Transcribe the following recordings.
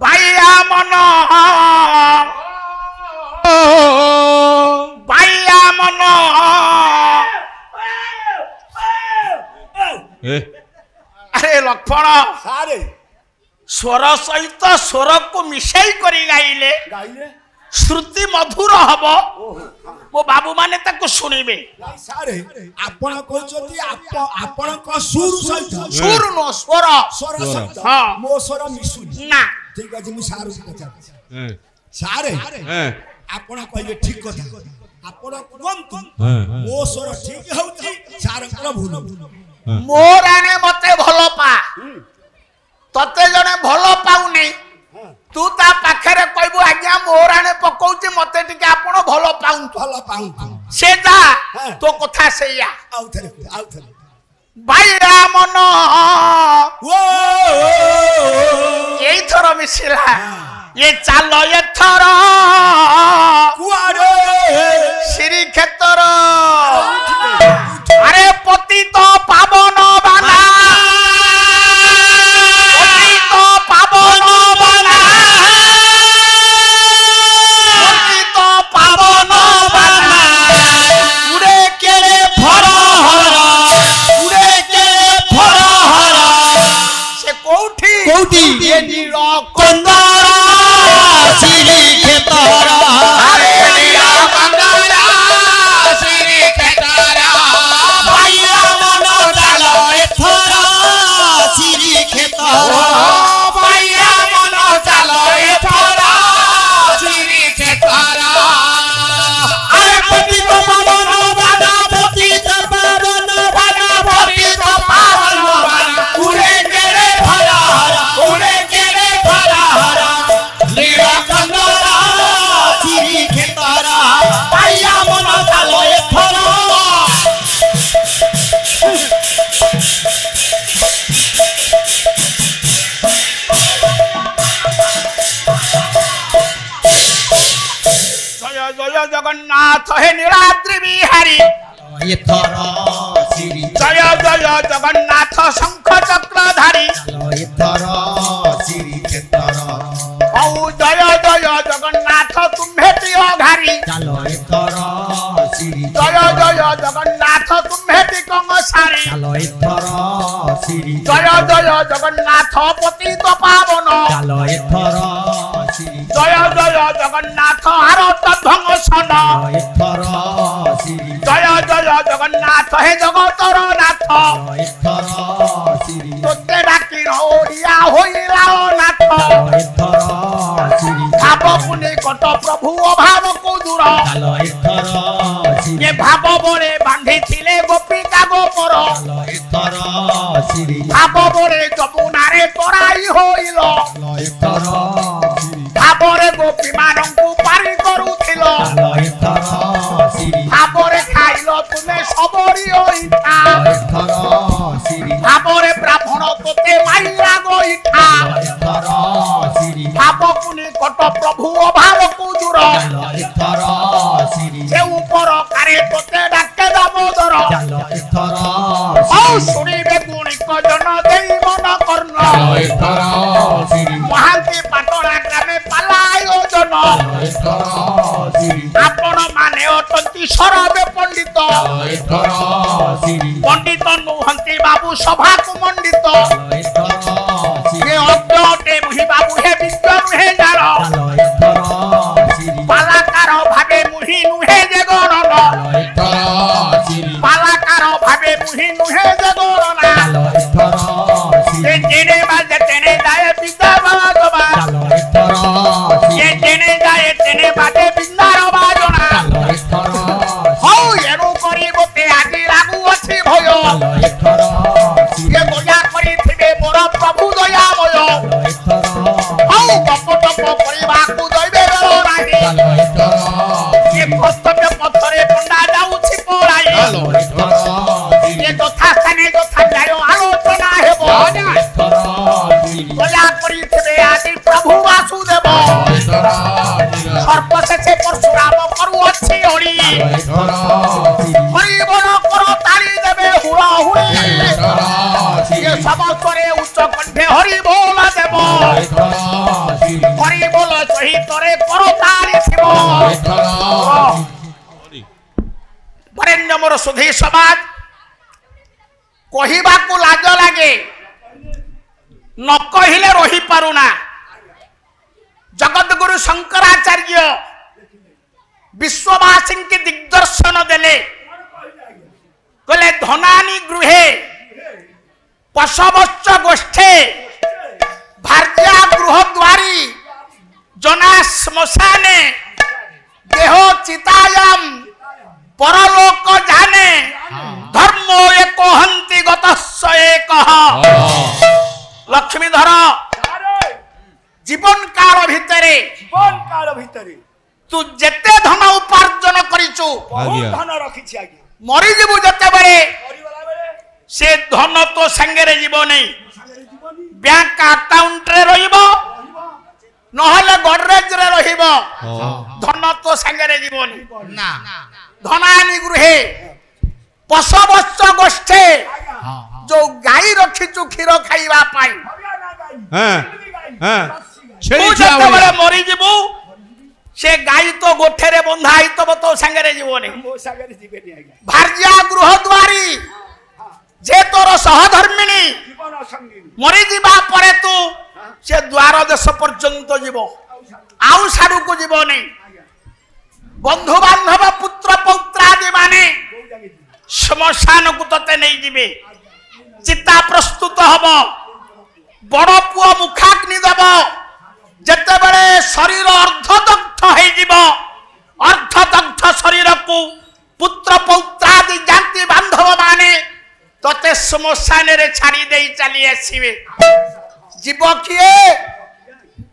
বাইয়া মন বাইয়া মন আরে লক্ষ্মণ সারে স্বর সহিত স্বরକୁ মিশাই করি গাইলে গাইলে শ্রুতি মধুর হব মো বাবু মানে তাকে শুনিবে সারে আপন কইছতি আপনক সুর সহিত সুর নো স্বর স্বর সহিত হ্যাঁ মো স্বর মিশুনি না ঠিক আছে মু সারু পচারছি সারে আপন কইলে ঠিক কথা আপন কোনতু মো স্বর ঠিক হউছি সারଙ୍କର ভুল মোর আনে মতে ভাল পা ততে জনে ভাল পাউনি তু তা পাখরে কইবু আজ্ঞা মোর আনে পকৌছি মতে টিকে আপন ভাল পাউন্তু ভাল পাউ সে যা তো কথা সেইয়া আউথরে বাইরা মন ও এই থর মিছিলা এ চাল এথর কুয়ারে শ্রীক্ষেত্র আরে পতিত পাবন বানা পতিত পাবন বানা পতিত পাবন বানা উড়ে কেড়ে ফর হর উড়ে কেড়ে ফর হর সে কোউঠি কোউঠি এ নীল কন্দর শ্রীক্ষেত্র আরে নীল কন্দর শ্রীক্ষেত্র বাইয়া মন চাল এথর শ্রীক্ষেত্র বাইয়া মন চাল এথর শ্রীক্ষেত্র আরে পতিত পাবন বানা পতিত পাবন বানা পতিত পাবন বানা উড়ে কেড়ে ফর হর উড়ে কেড়ে ফর হর নীল কন্দর শ্রীক্ষেত্র বাইয়া মন চাল এথর জয় জয় জগন্নাথ হে নীলাদ্রি বিহারী এথর শ্রী জয় জয় জগন্নাথ শঙ্খ চক্রধারী এথর শ্রীক্ষেত্র ও জয় জয় জগন্নাথ তুম্ভে প্রিয় ঘারি চালো এথর শ্রী জয় জয় জগন্নাথ তুম্ভে কংসারী চালো এথর শ্রী জয় জয় জগন্নাথ পতিত পাবন চালো এথর শ্রী জয় জয় জগন্নাথ আরত ধ্বংসন এথর শ্রী জয় জয় জগন্নাথ হে জগতর নাথ এথর শ্রী তোতে ডাকি ওড়িয়া হইলা নাথ এথর শ্রী ভাব পুনি কট প্রভু অভাব কো দূর চালো এথর শ্রী যে ভাব বরে বাঁধিছিলে গোপিকা গোপর চালো এথর শ্রী ভাব বরে যমুনারে তরাই হইল এথর শ্রী ভাবরে গোপী মানଙ୍କୁ পারি করুছিল চালো এথর শ্রী ভাবরে খাইল তুমি সবরি ইচ্ছা এথর শ্রী ভাবরে ব্রাহ্মণ তোতে মাইলা গইঠা এথর শ্রী ভাব পুনি কট প্রভু অভাব কো দূর এথর শ্রী সে উপর কারে তোতে ডাকে দামোদর চালো এথর ও শুনিবে গুণিক জন দেই মন কর্ণ এথর শ্রী মহান্তি পাটনা গ্রামে পালায় জন এথর শ্রী আপন মানে অটন্তি সরবে পণ্ডিত এথর শ্রী পণ্ডিত নুহন্তি বাবু সভাকু মণ্ডিত এথর শ্রী হে অজ্ঞ অটে মুহি বাবু হে বিদ্য নুহে জার চালো এথর শ্রী পালাকার ভাবে মুহি নুহে যে গণন এথর শ্রী পালাকার ভাবে মুহি নুহে যে গণনা চালো এথর শ্রী যে জেনে বাজে তেনে যায় বিদ্যা বাজবা চালো এথর শ্রী যে জেনে যায় তেনে বাজে বিদ্যার বাজনা চালো এথর হও এরু করিবতে আজি লাগু ଅଛି ভয় চালো এথর শ্রী যে দয়া করিথিবে মোর প্রভু দয়াময় চালো এথর হও গপ টপ করিবাকু দইবে বেল নাই চালো এথর যে কর্তব্য পথরে পଣ୍ଡା যাଉଛି পড়াই চালো এথর শ্রী যে যথা স্থানে যথা ন্যায় আলোচনা ହେବ এথর শ্রী দয়া করিথিবে আজি প্রভু বাসুদেব এথর সর্বশেষে পরশুরাম করুଅଛି অড়ি এথর শ্রী হরিবন কর তাড়ি দেবে হুড়া হুড়ি এথর শ্রী যে সমস্তরে উচ্চ কণ্ঠে হরি বল দেব এথর শ্রী ତରେ କର ତାରି ଶିବ ବରେଣ୍ୟ ମୋର ସୁଧୀ ସମାଜ କହିବାକୁ ଲାଜ ଲାଗେ न कहिले रही पारुना जगत गुरु शंकराचार्य विश्ववासी के दिग्दर्शन देले कहले धनानी गृहे पशवश्च गोष्ठे भार्या गृह द्वारी जना श्मशाने देह चितायाम परलोक जाने धर्मो एको हंति गतस्य एकः लक्ष्मीधर जीवन काल भितरे तू जेते धन उपार्जन करिचु धन रखिछि आगे मरि जीवु जते बेले से धन तो संगे जीवो नहीं बैंक अकाउंट रे रहिबो नहले गडरेज रे रहिबो धन तो संगे जीवो नहीं ना धनानी गृहे पशवश्च गोष्ठे जो गाई रखिचु क्षीर खाइबा पाई मरी जीवु से गाई तो गोठे रे बंधा आई तो संगे जीवनी भार्या गृह द्वारी जे तोर सहधर्मिणी मरी जीवा परे तू से द्वार देश पर्यंत जीव आउ साडू को जीव नहीं बंधु बांधव पुत्र पौत्रादि माने श्मशान को तते नहीं जीवे चिता प्रस्तुत हब बड़ पुआ मुखाग्नि देव जते बड़े शरीर अर्धदग्ध हो जीव अर्धदग्ध शरीर को पुत्र पौत्रादि जाति बांधव माने तते श्मशान रे छाड़ी दे चली आसीबे जीव किए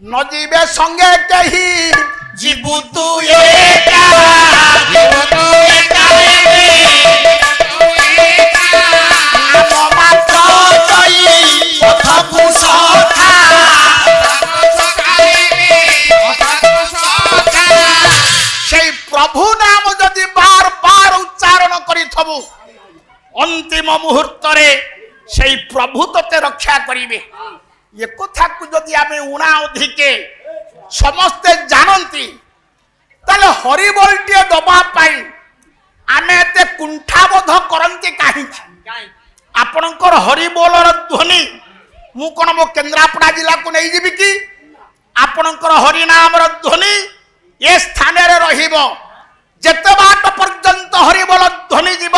न जीवे संगे कही जीवु तू एका जीवु तू एका प्रभु नाम जदि बार बार उच्चारण करिथबु अंतिम मुहूर्त रे सेई प्रभु तते रक्षा करिवे ये कथा को जदि आमे उणा अधिके समस्ते जानंती तले हरिबोलटिए दबा पाई आमे एते कुंठाबोध करंती काहे आपणकर हरिबोलर ध्वनि मु कोन मो केन्द्रापड़ा जिला को नहीं जीवी कि आपणकर हरिनामर ध्वनि ये स्थान रे रहिबो जते बाट पर्यंत हरिबोल ध्वनि जीव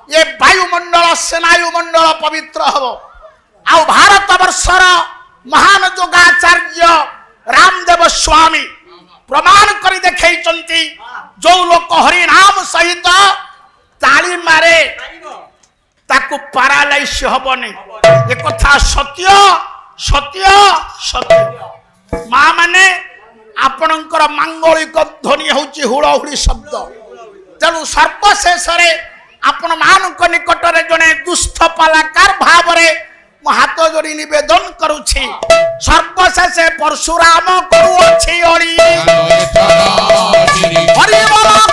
ये वायुमंडल सेनायुमंडल पवित्र हबो आ भारत वर्षर महान योगाचार्य रामदेव स्वामी प्रमाण करी देखैचंती जो लोक हरिनाम सहित ताली मारे ताकू पैरालाइज हबनी ए कथा सत्य सत्य सत्य मां माने आपणकर मांगलिक ध्वनि होची हुड़हुड़ी शब्द तेणु सर्वशेष आपण मानक निकट रे जने दुष्ट पालाकार भाव रे मो हाथ जोड़ी निवेदन करूछि सर्वशेष परशुराम करूछि हरि बोल